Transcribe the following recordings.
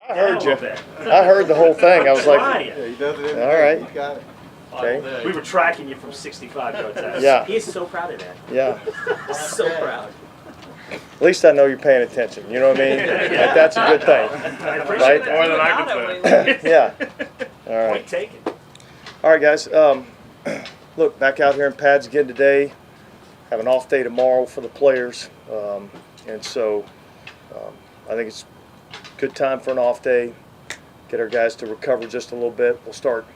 I heard you. I heard the whole thing. I was like, Yeah, he does it every all day. right. He's got it. Okay. We were tracking you from 65 yards out. Yeah. He's so proud of that. Yeah. So proud. At least I know you're paying attention. You know what I mean? Like, that's a good thing. I appreciate Right? that. More than I could say. Yeah. All right. Point taken. All right, guys. Look, back out here in pads again today. Have an off day tomorrow for the players, and so I think it's a good time for an off day. Get our guys to recover just a little bit. We'll start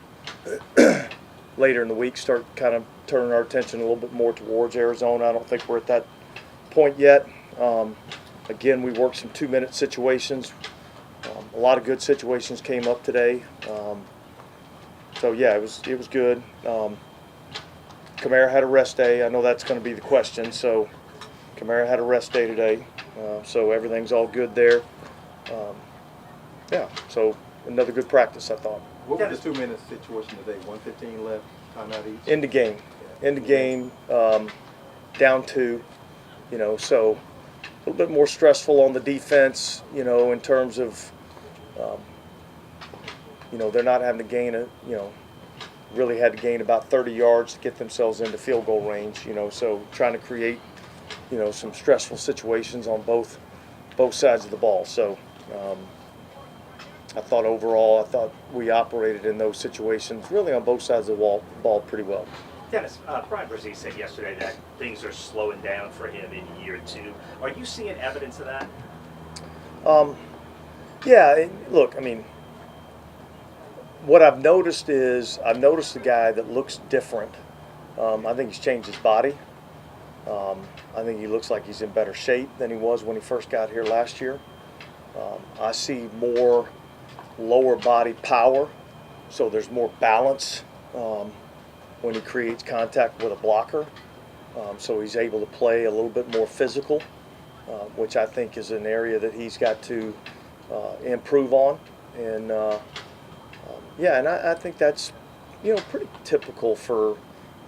later in the week. Start kind of turning our attention a little bit more towards Arizona. I don't think we're at that point yet. Again, we worked some 2-minute situations. A lot of good situations came up today. So yeah, it was good. Kamara had a rest day. I know that's going to be the question. So Kamara had a rest day today. So everything's all good there. Yeah. So another good practice, I thought. What was the 2-minute situation today? 1:15 left, timeout each? In the game. In the game, down 2. You know, so a little bit more stressful on the defense, you know, in terms of, you know, they're not having to gain really had to gain about 30 yards to get themselves into field goal range, you know, so trying to create, you know, some stressful situations on both sides of the ball. So I thought overall, we operated in those situations really on both sides of the ball pretty well. Dennis, Brian Brzee said yesterday that things are slowing down for him in year 2. Are you seeing evidence of that? Yeah, look, I mean, what I've noticed is a guy that looks different. I think he's changed his body. I think he looks like he's in better shape than he was when he first got here last year. I see more lower body power, so there's more balance when he creates contact with a blocker. So he's able to play a little bit more physical, which I think is an area that he's got to improve on. And yeah, and I think that's, you know, pretty typical for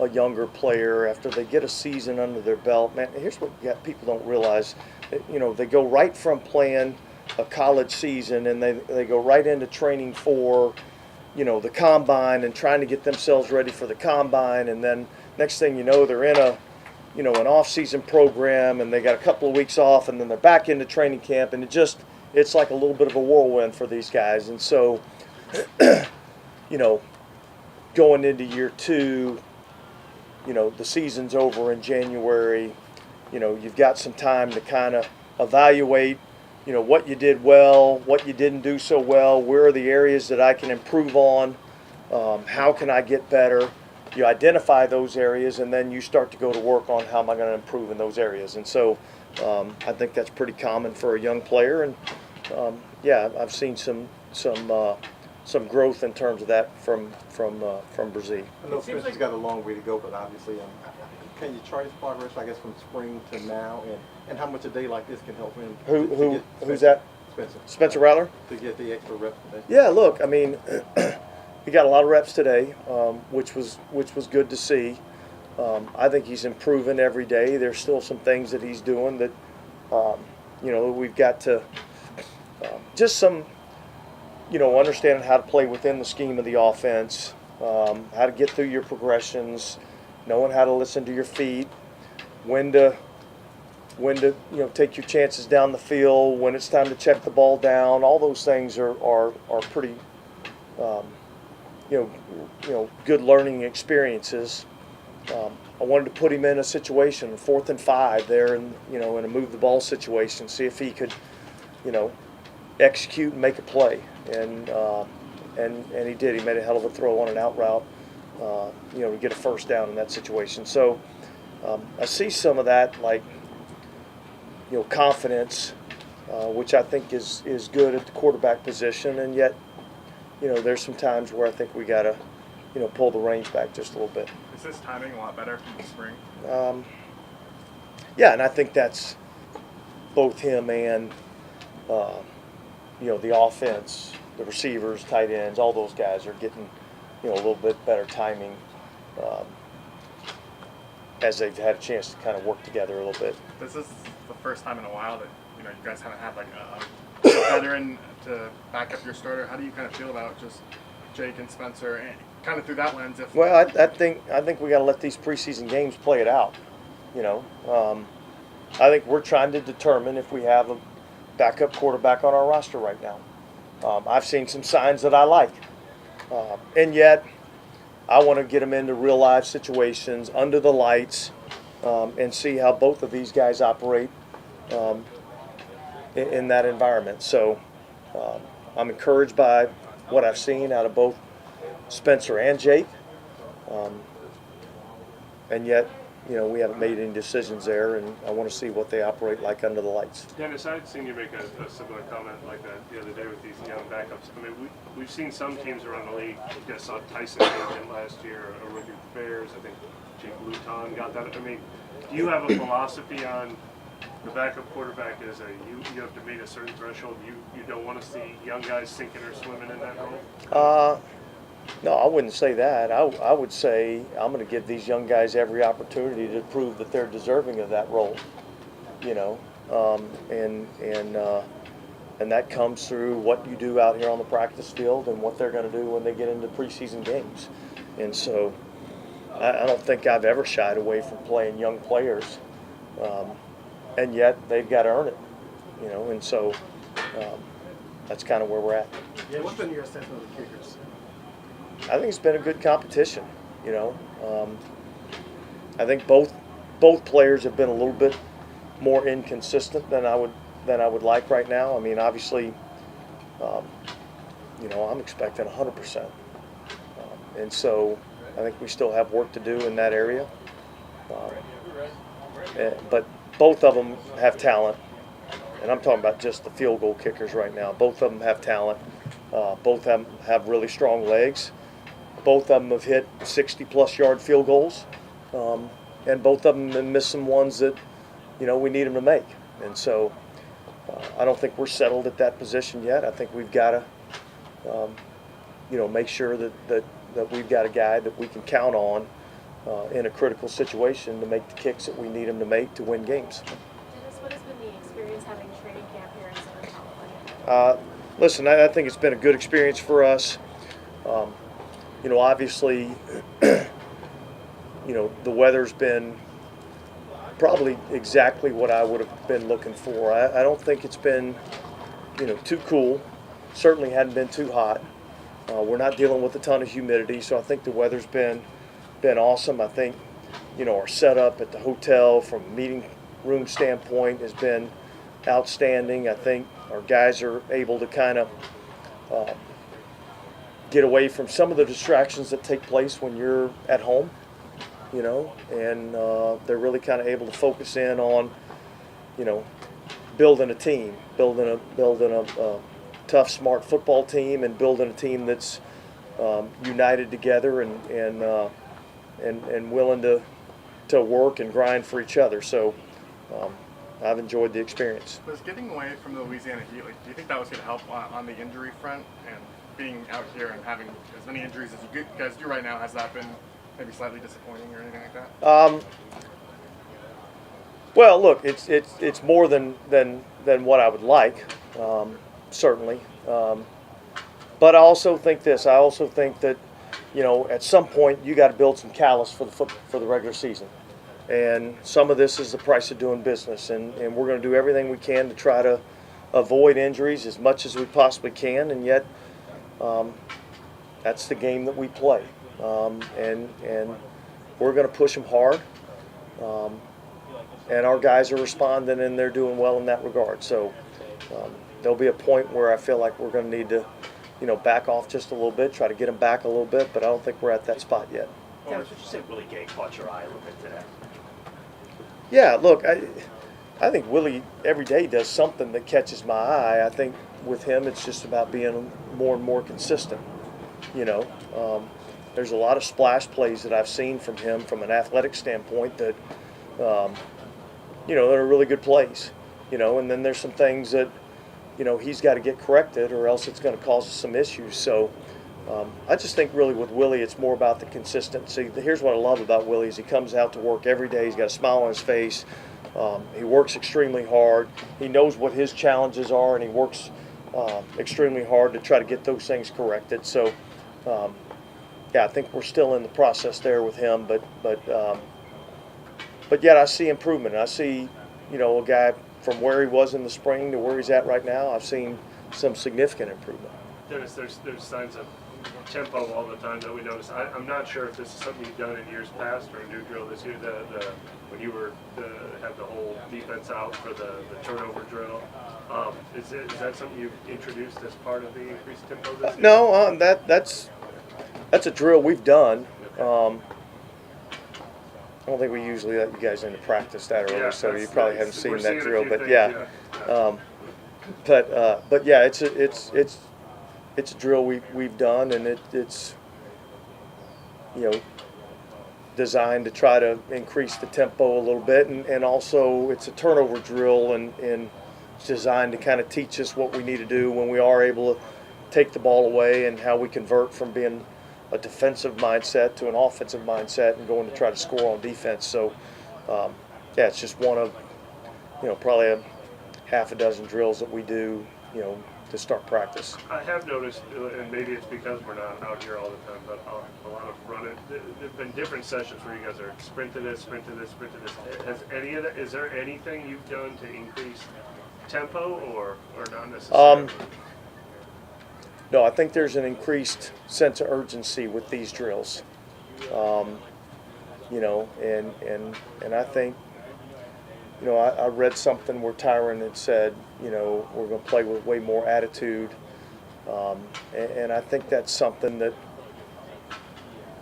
a younger player after they get a season under their belt. Man, here's what people don't realize. You know, they go right from playing a college season and they go right into training for, you know, the combine and trying to get themselves ready for the combine, and then next thing you know, they're in a, you know, an off-season program and they got a couple of weeks off and then they're back into training camp, and it's like a little bit of a whirlwind for these guys. And so, you know, going into year 2, you know, the season's over in January, you know, you've got some time to kind of evaluate, you know, what you did well, what you didn't do so well, where are the areas that I can improve on, how can I get better. You identify those areas and then you start to go to work on how am I going to improve in those areas. And so I think that's pretty common for a young player. And yeah, I've seen some growth in terms of that from Brzee. I know Spencer's got a long way to go, but obviously, can you chart his progress, I guess, from spring to now, and how much a day like this can help him? Who's that? Spencer Rattler? To get the extra reps today. Yeah, look, I mean, he got a lot of reps today, which was good to see. I think he's improving every day. There's still some things that he's doing that, you know, we've got to just some, you know, understanding how to play within the scheme of the offense, how to get through your progressions, knowing how to listen to your feet, when to you know, take your chances down the field, when it's time to check the ball down. All those things are pretty, you know, good learning experiences. I wanted to put him in a situation, 4th and 5 there, and you know, in a move the ball situation, see if he could, you know, execute and make a play. And he did. He made a hell of a throw on an out route, you know, to get a first down in that situation. So I see some of that, like, you know, confidence, which I think is good at the quarterback position. And yet, you know, there's some times where I think we got to, you know, pull the reins back just a little bit. Is this timing a lot better from the spring? Yeah, and I think that's both him and, you know, the offense, the receivers, tight ends, all those guys are getting, you know, a little bit better timing as they've had a chance to kind of work together a little bit. This is the first time in a while that, you know, you guys haven't had like a veteran to back up your starter. How do you kind of feel about just Jake and Spencer, and kind of through that lens? Well, I think we got to let these preseason games play it out. You know, I think we're trying to determine if we have a backup quarterback on our roster right now. I've seen some signs that I like, and yet I want to get them into real live situations under the lights and see how both of these guys operate in that environment. So I'm encouraged by what I've seen out of both Spencer and Jake, and yet, you know, we haven't made any decisions there, and I want to see what they operate like under the lights. Dennis, I'd seen you make a similar comment like that the other day with these young backups. I mean, we've seen some teams around the league. You guys saw Tyson Bagent last year, a rookie with the Bears. I think Jake Luton got that. I mean, do you have a philosophy on the backup quarterback is you have to meet a certain threshold? You don't want to see young guys sinking or swimming in that role? No, I wouldn't say that. I would say I'm going to give these young guys every opportunity to prove that they're deserving of that role. You know, and that comes through what you do out here on the practice field and what they're going to do when they get into preseason games. And so, I don't think I've ever shied away from playing young players, and yet they've got to earn it. You know, and so that's kind of where we're at. Yeah, what's been your assessment of the kickers? I think it's been a good competition. You know, I think both players have been a little bit more inconsistent than I would like right now. I mean, obviously, you know, I'm expecting 100%, and so I think we still have work to do in that area. But both of them have talent, and I'm talking about just the field goal kickers right now. Both of them have talent. Both of them have really strong legs. Both of them have hit 60-plus yard field goals, and both of them have missed some ones that, you know, we need them to make. And so I don't think we're settled at that position yet. I think we've got to, you know, make sure that we've got a guy that we can count on in a critical situation to make the kicks that we need him to make to win games. Dennis, what has been the experience having training camp here in Southern California? Listen, I think it's been a good experience for us. You know, obviously, you know, the weather's been probably exactly what I would have been looking for. I don't think it's been, you know, too cool. Certainly hadn't been too hot. We're not dealing with a ton of humidity, so I think the weather's been awesome. I think, you know, our setup at the hotel from a meeting room standpoint has been outstanding. I think our guys are able to kind of get away from some of the distractions that take place when you're at home, you know, and they're really kind of able to focus in on, you know, building a team, building a tough, smart football team, and building a team that's united together and willing to work and grind for each other. So I've enjoyed the experience. Was getting away from the Louisiana heat, like, do you think that was going to help on the injury front, and being out here and having as many injuries as you guys do right now, has that been maybe slightly disappointing or anything like that? Well, look, it's more than what I would like, certainly. But I also think this. I also think that, you know, at some point you got to build some callus for the regular season, and some of this is the price of doing business. And we're going to do everything we can to try to avoid injuries as much as we possibly can. And yet, that's the game that we play, and we're going to push them hard. And our guys are responding, and they're doing well in that regard. So there'll be a point where I feel like we're going to need to, you know, back off just a little bit, try to get them back a little bit, but I don't think we're at that spot yet. Dennis, would you say Willie Gay caught your eye a little bit today? Yeah, look, I think Willie every day does something that catches my eye. I think with him it's just about being more and more consistent. You know, there's a lot of splash plays that I've seen from him from an athletic standpoint that, you know, that are really good plays. You know, and then there's some things that, you know, he's got to get corrected or else it's going to cause us some issues. So I just think really with Willie it's more about the consistency. Here's what I love about Willie is he comes out to work every day. He's got a smile on his face. He works extremely hard. He knows what his challenges are, and he works extremely hard to try to get those things corrected. So, yeah, I think we're still in the process there with him, but yet I see improvement. I see, a guy from where he was in the spring to where he's at right now. I've seen some significant improvement. Dennis, there's signs of tempo all the time that we notice. I'm not sure if this is something you've done in years past or a new drill this year. When you were had the whole defense out for the turnover drill, is that something you've introduced as part of the increased tempo this year? No, that's a drill we've done. I don't think we usually let you guys into practice that early, Yeah, so you that's probably nice. haven't seen We're that seeing a drill. few But things, yeah, but yeah, it's a drill we've done, and it's designed to try to increase the tempo a little bit, and also it's a turnover drill, and it's designed to kind of teach us what we need to do when we are able to take the ball away and how we convert from being a defensive mindset to an offensive mindset and going to try to score on defense. So, yeah, it's just one of, probably a half a dozen drills that we do, to start practice. I have noticed, and maybe it's because we're not out here all the time, but a lot of running. There've been different sessions where you guys are sprint to this, sprint to this, sprint to this. Has any of that? Is there anything you've done to increase tempo, or not necessarily? No, I think there's an increased sense of urgency with these drills. And I think, I read something where Tyron had said, we're going to play with way more attitude. And I think that's something that,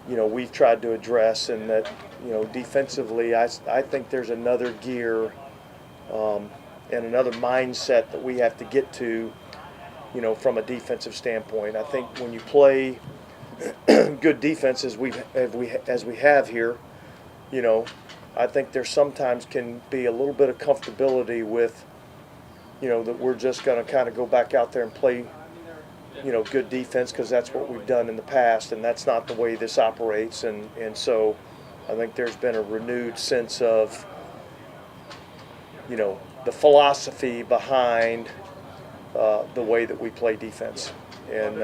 we've tried to address, and that, defensively, I think there's another gear and another mindset that we have to get to, from a defensive standpoint. I think when you play good defense as we have here, I think there sometimes can be a little bit of comfortability with, that we're just going to kind of go back out there and play, good defense because that's what we've done in the past, and that's not the way this operates. And so I think there's been a renewed sense of, the philosophy behind the way that we play defense, and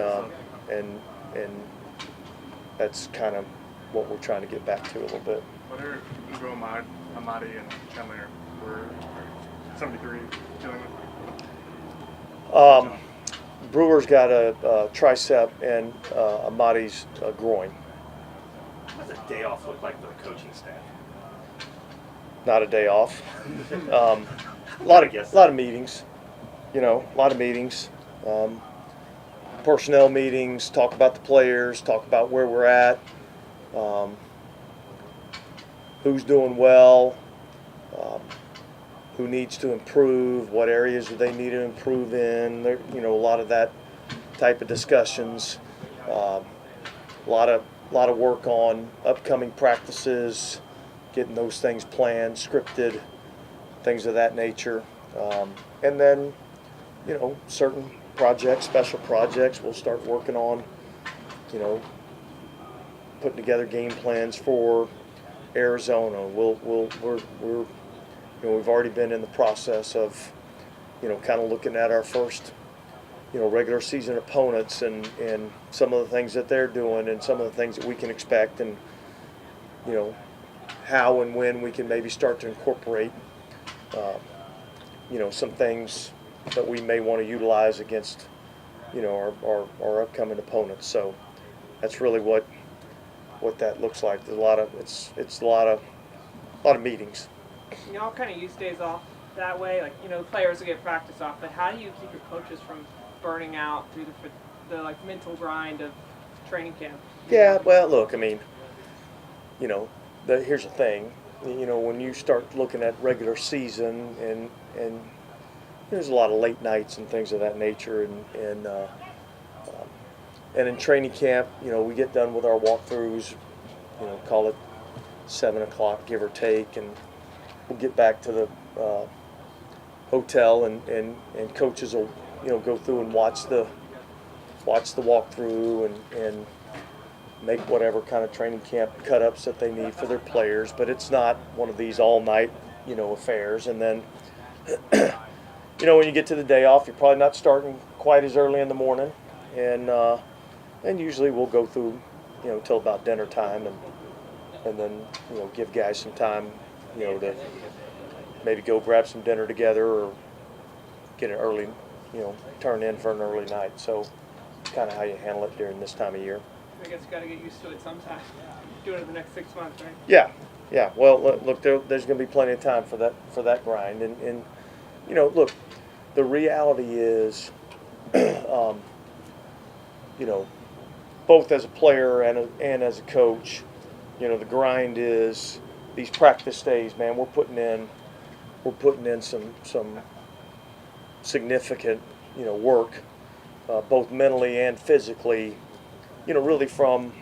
that's kind of what we're trying to get back to a little bit. What are Ugo, Amadi, and Chandler were some degree dealing with? Brewer's got a tricep, and Amadi's a groin. What does a day off look like for the coaching staff? Not a day off. A lot of meetings. A lot of meetings, personnel meetings, talk about the players, talk about where we're at, who's doing well, who needs to improve, what areas do they need to improve in. There, a lot of that type of discussions, a lot of work on upcoming practices, getting those things planned, scripted, things of that nature, and then, certain projects, special projects, we'll start working on, putting together game plans for Arizona. We've already been in the process of, kind of looking at our first, regular season opponents, and some of the things that they're doing, and some of the things that we can expect, and, how and when we can maybe start to incorporate, some things that we may want to utilize against, our upcoming opponents. So that's really what that looks like. There's a lot of meetings. Y'all kind of use days off that way, like players will get practice off. But how do you keep your coaches from burning out through the mental grind of training camp? Yeah, well, look, here's the thing. When you start looking at regular season, and there's a lot of late nights and things of that nature, and in training camp, we get done with our walkthroughs, call it 7 o'clock, give or take, and we'll get back to the hotel, and coaches will, go through and watch the walkthrough, and make whatever kind of training camp cut-ups that they need for their players. But it's not one of these all-night, affairs. And then, when you get to the day off, you're probably not starting quite as early in the morning, and usually we'll go through, till about dinner time, and then give guys some time, to maybe go grab some dinner together or get an early, turn in for an early night. So it's kind of how you handle it during this time of year. I guess you got to get used to it sometime. Doing it the next 6 months, right? Yeah. Well, look, there's going to be plenty of time for that grind, and look, the reality is, both as a player and as a coach, the grind is these practice days. Man, we're putting in some significant work, both mentally and physically. Really from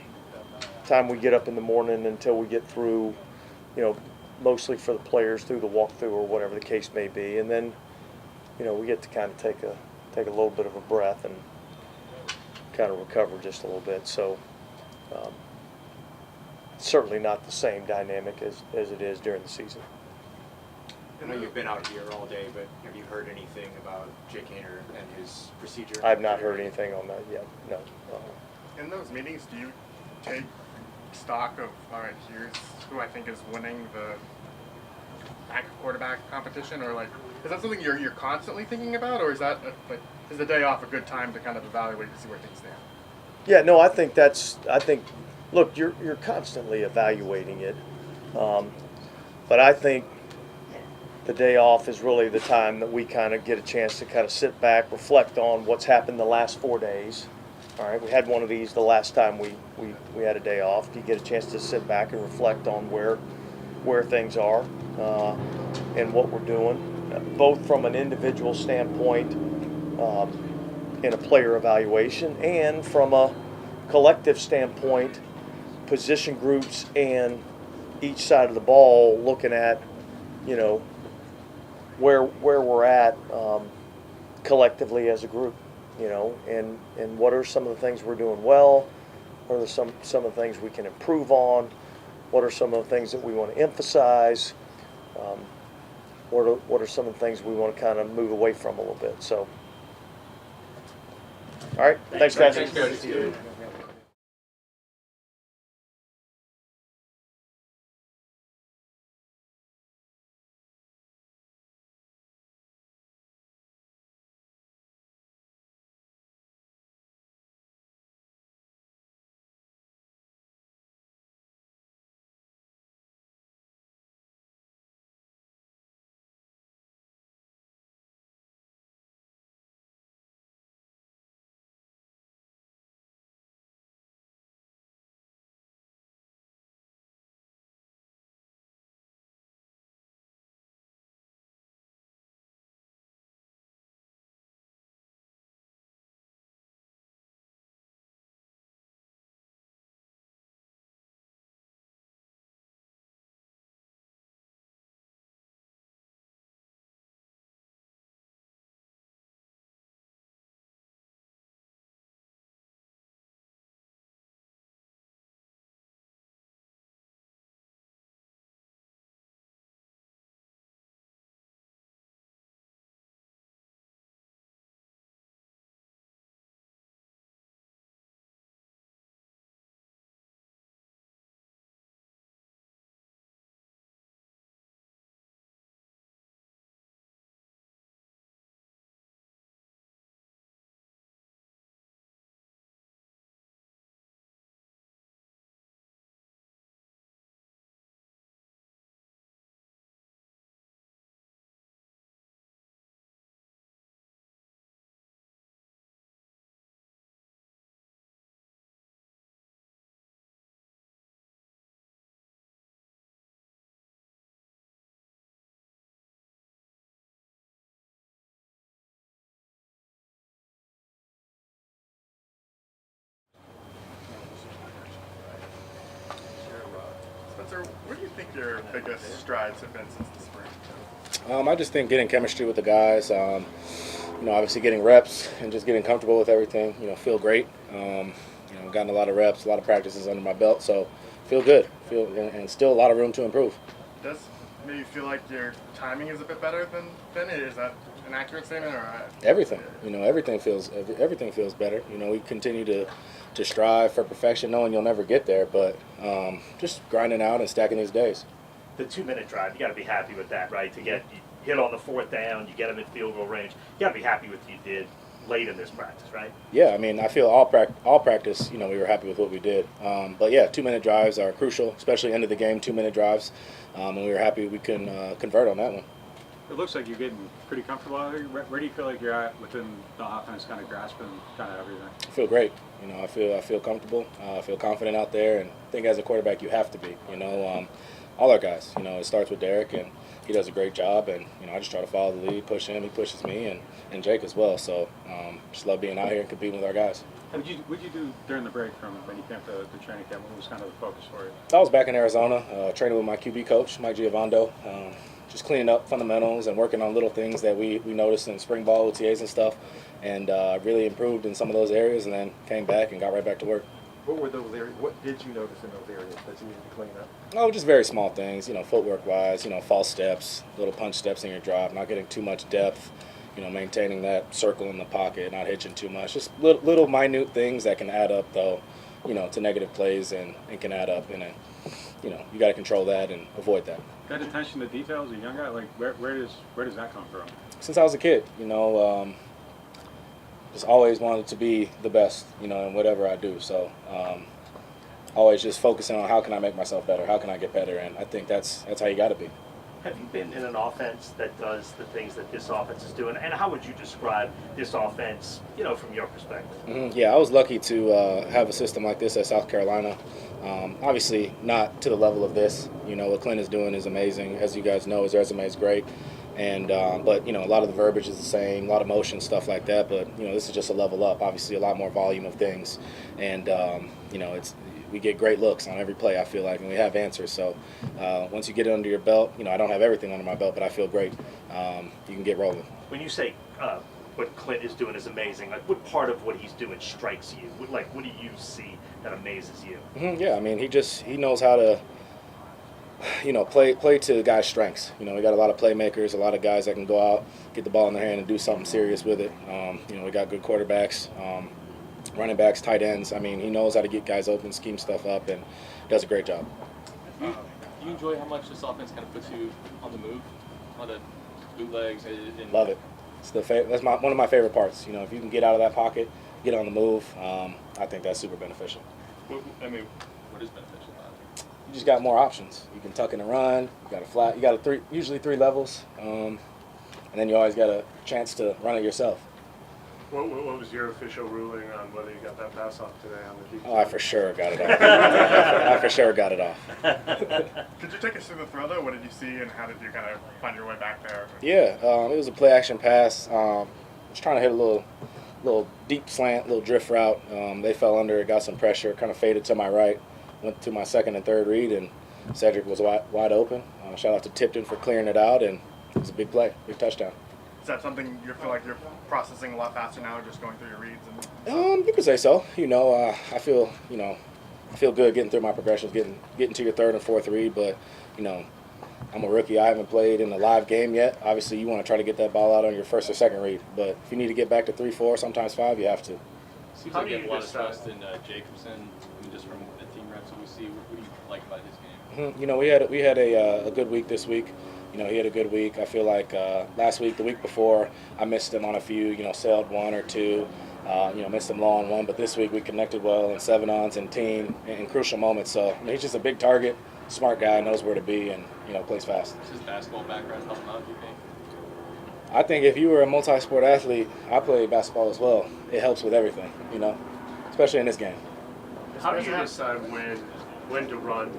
time we get up in the morning until we get through, mostly for the players through the walkthrough or whatever the case may be, and then we get to kind of take a little bit of a breath and kind of recover just a little bit. So certainly not the same dynamic as it is during the season. I know you've been out here all day, but have you heard anything about Jake Hainer and his procedure? I've not heard anything on that yet. No. In those meetings, do you take stock of, all right, here's who I think is winning the quarterback competition, or is that something you're constantly thinking about, or is that is the day off a good time to kind of evaluate to see where things stand? Yeah, no, I think look, you're constantly evaluating it, but I think the day off is really the time that we kind of get a chance to kind of sit back, reflect on what's happened the last 4 days. All right, we had one of these the last time we had a day off. You get a chance to sit back and reflect on where things are and what we're doing, both from an individual standpoint in a player evaluation and from a collective standpoint, position groups and each side of the ball looking at, where we're at collectively as a group. And what are some of the things we're doing well? What are some of the things we can improve on? What are some of the things that we want to emphasize? What are some of the things we want to kind of move away from a little bit? So, all right, thanks guys. Thanks, Coach. Spencer, where do you think your biggest strides have been since the spring? I just think getting chemistry with the guys, obviously getting reps and just getting comfortable with everything, feel great. Gotten a lot of reps, a lot of practices under my belt, so feel good. And still a lot of room to improve. Does maybe feel like your timing is a bit better than it? Is that an accurate statement or? Everything, everything feels better. We continue to strive for perfection, knowing you'll never get there, but just grinding out and stacking these days. The 2-minute drive, you got to be happy with that, right? To get hit on the 4th down, you get them in field goal range. You got to be happy with what you did late in this practice, right? Yeah, I mean, I feel all practice, we were happy with what we did. But yeah, 2-minute drives are crucial, especially end of the game 2-minute drives, and we were happy we can convert on that one. It looks like you're getting pretty comfortable out here. Where do you feel like you're at within the offense, kind of grasping kind of everything? I feel great. I feel comfortable. I feel confident out there, and I think as a quarterback you have to be. All our guys. It starts with Derek, and he does a great job. And I just try to follow the lead, push him, he pushes me, and Jake as well. So just love being out here and competing with our guys. What did you do during the break from when you came to the training camp? What was kind of the focus for you? I was back in Arizona, training with my QB coach, Mike Giovando. Just cleaning up fundamentals and working on little things that we noticed in spring ball, OTAs and stuff, and really improved in some of those areas, and then came back and got right back to work. What were those areas? What did you notice in those areas that you needed to clean up? Oh, just very small things, footwork-wise, false steps, little punch steps in your drop, not getting too much depth, maintaining that circle in the pocket, not hitching too much. Just little minute things that can add up, though, to negative plays and can add up, and you got to control that and avoid that. That attention to detail as a young guy, like where does that come from? Since I was a kid, just always wanted to be the best, in whatever I do. So always just focusing on how can I make myself better, how can I get better, and I think that's how you got to be. Have you been in an offense that does the things that this offense is doing? And how would you describe this offense, from your perspective? Mm-hmm. Yeah, I was lucky to have a system like this at South Carolina. Obviously not to the level of this. What Clint is doing is amazing. As you guys know, his resume is great. And but a lot of the verbiage is the same, a lot of motion, stuff like that. But this is just a level up. Obviously, a lot more volume of things, and we get great looks on every play. I feel like, and we have answers. So once you get it under your belt, I don't have everything under my belt, but I feel great. You can get rolling. When you say what Clint is doing is amazing, like what part of what he's doing strikes you? What do you see that amazes you? Mm-hmm. Yeah, I mean, he knows how to. Play to the guys' strengths. We got a lot of playmakers, a lot of guys that can go out, get the ball in their hand, and do something serious with it. We got good quarterbacks, running backs, tight ends. I mean, he knows how to get guys open, scheme stuff up, and does a great job. Do you enjoy how much this offense kind of puts you on the move, on the bootlegs? Love it. It's that's one of my favorite parts. If you can get out of that pocket, get on the move, I think that's super beneficial. What is beneficial about it? You just got more options. You can tuck in and run. You got a flat. You got usually three levels, and then you always got a chance to run it yourself. What was your official ruling on whether you got that pass off today on the defense? Oh, I for sure got it off. Could you take us through the throw though? What did you see, and how did you kind of find your way back there? Yeah, it was a play action pass. Was trying to hit a little deep slant, little drift route. They fell under it, got some pressure, kind of faded to my right. Went to my second and third read, and Cedric was wide open. Shout out to Tipton for clearing it out, and it was a big play, big touchdown. Is that something you feel like you're processing a lot faster now, just going through your reads? You could say so. I feel good getting through my progressions, getting to your third and fourth read. But I'm a rookie. I haven't played in a live game yet. Obviously, you want to try to get that ball out on your first or second read. But if you need to get back to 3, 4, sometimes 5, you have to. Seems like you have a lot of trust in Jacobson, just from the team reps that we see. What do you like about his game? Mm-hmm. We had a good week this week. He had a good week. I feel like last week, the week before, I missed him on a few. Sailed 1 or 2. Missed him low on 1. But this week we connected well in 7-ons and team in crucial moments. So he's just a big target, smart guy, knows where to be, and plays fast. Does his basketball background help him out, do you think? I think if you were a multi-sport athlete, I play basketball as well. It helps with everything, especially in this game. How do you decide when to run?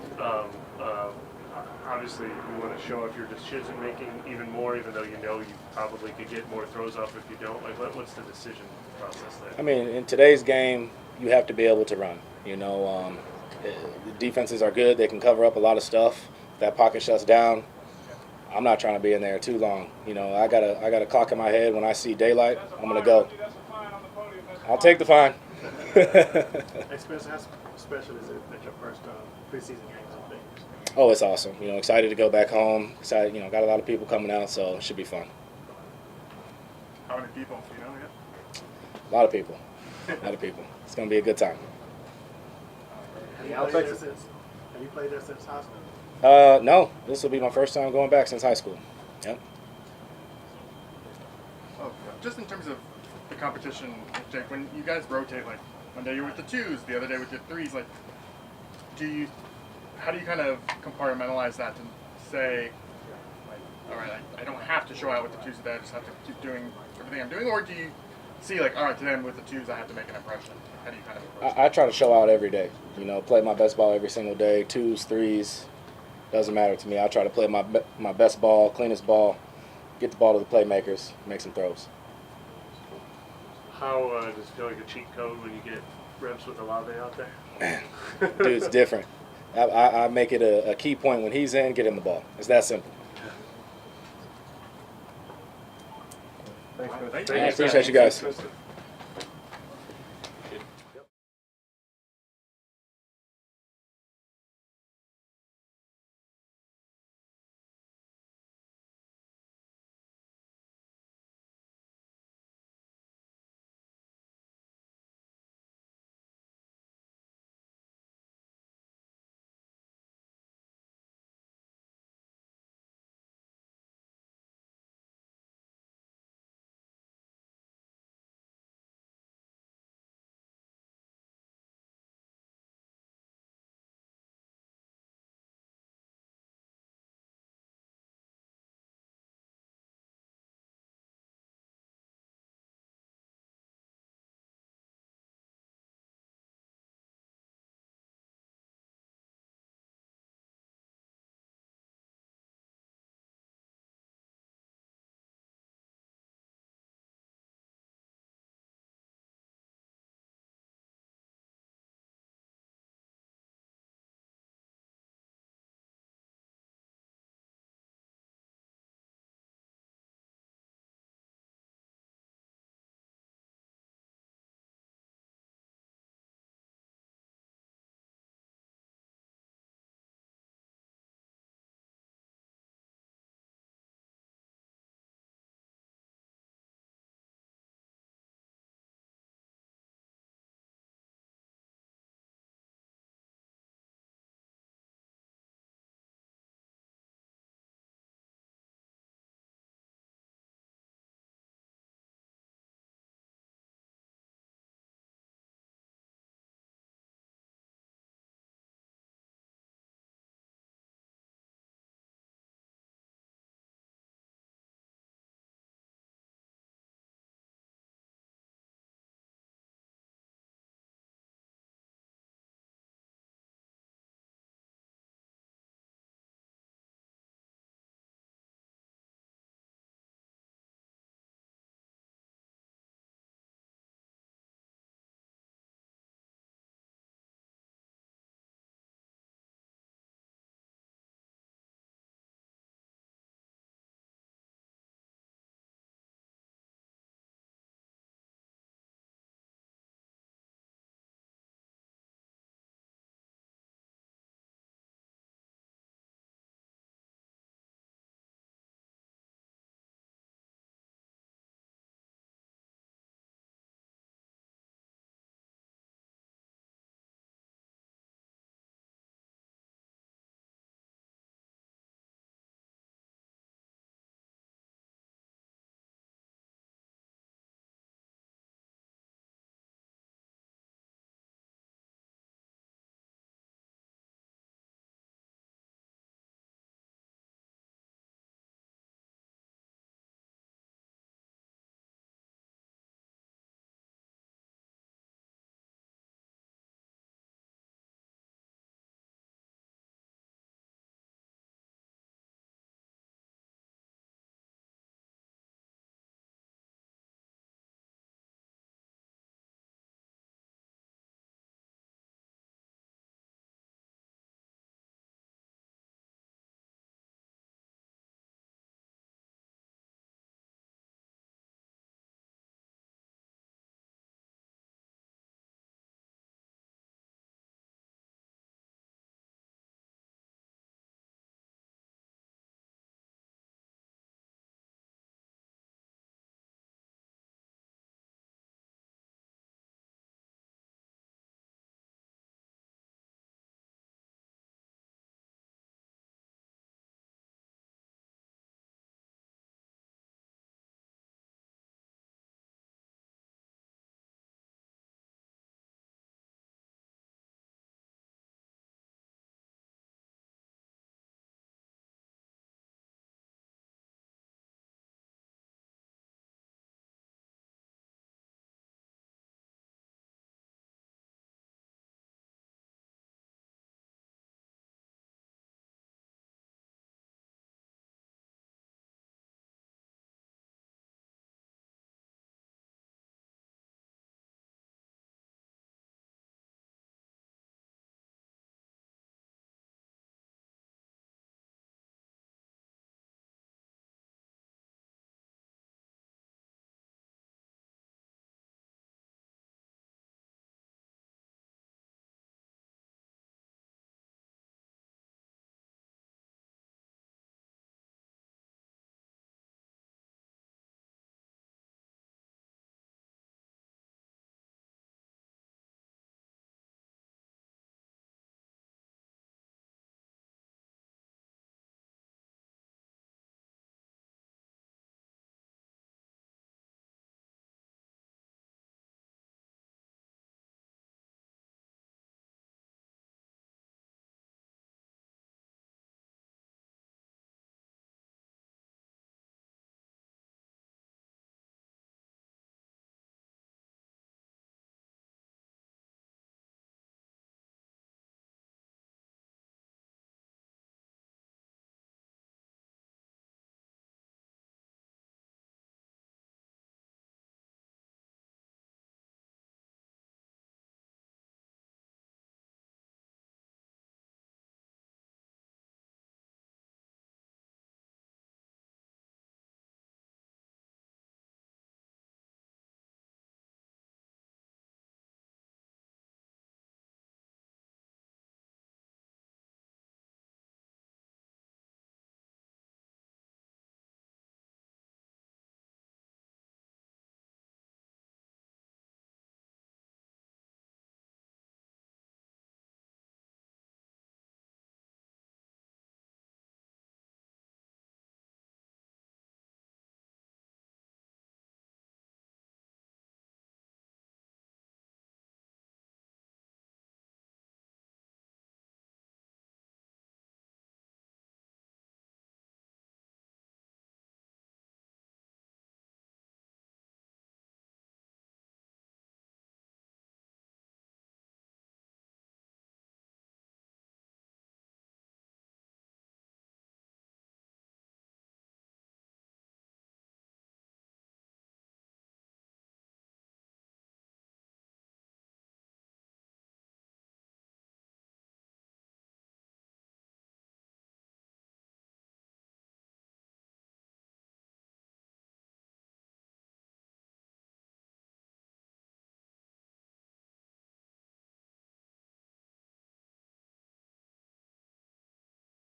Obviously, you want to show off your decision making even more, even though you probably could get more throws off if you don't. Like, what's the decision process there? I mean, in today's game, you have to be able to run. The defenses are good; they can cover up a lot of stuff. If that pocket shuts down, I'm not trying to be in there too long. I got a clock in my head. When I see daylight, I'm gonna go. I'll take the fine. Especially is it your first preseason games and things? Oh, it's awesome. You know, excited to go back home. Excited, you know, got a lot of people coming out, so it should be fun. How many people? Do you know yet? A lot of people. A lot of people. It's going to be a good time. Have you played there since high school? No, this will be my first time going back since high school. Yep. Oh, just in terms of the competition, Jake, when you guys rotate, like one day you're with the twos, the other day with the threes, like, how do you kind of compartmentalize that to say, like, all right, I don't have to show out with the twos today, I just have to keep doing everything I'm doing, or do you see like, all right, today I'm with the twos, I have to make an impression? How do you kind of approach I try to show out every day. You know, play my best ball every single day. Twos, threes, doesn't matter to me. I try to play my best ball, cleanest ball, get the ball to the playmakers, make some throws. How does it feel like a cheat code when you get reps with Olave out there? Man, dude, it's different. I make it a key point when he's in, get him the ball. It's that simple. Thanks, Chris. Thank I appreciate you guys. Thanks, Kristen.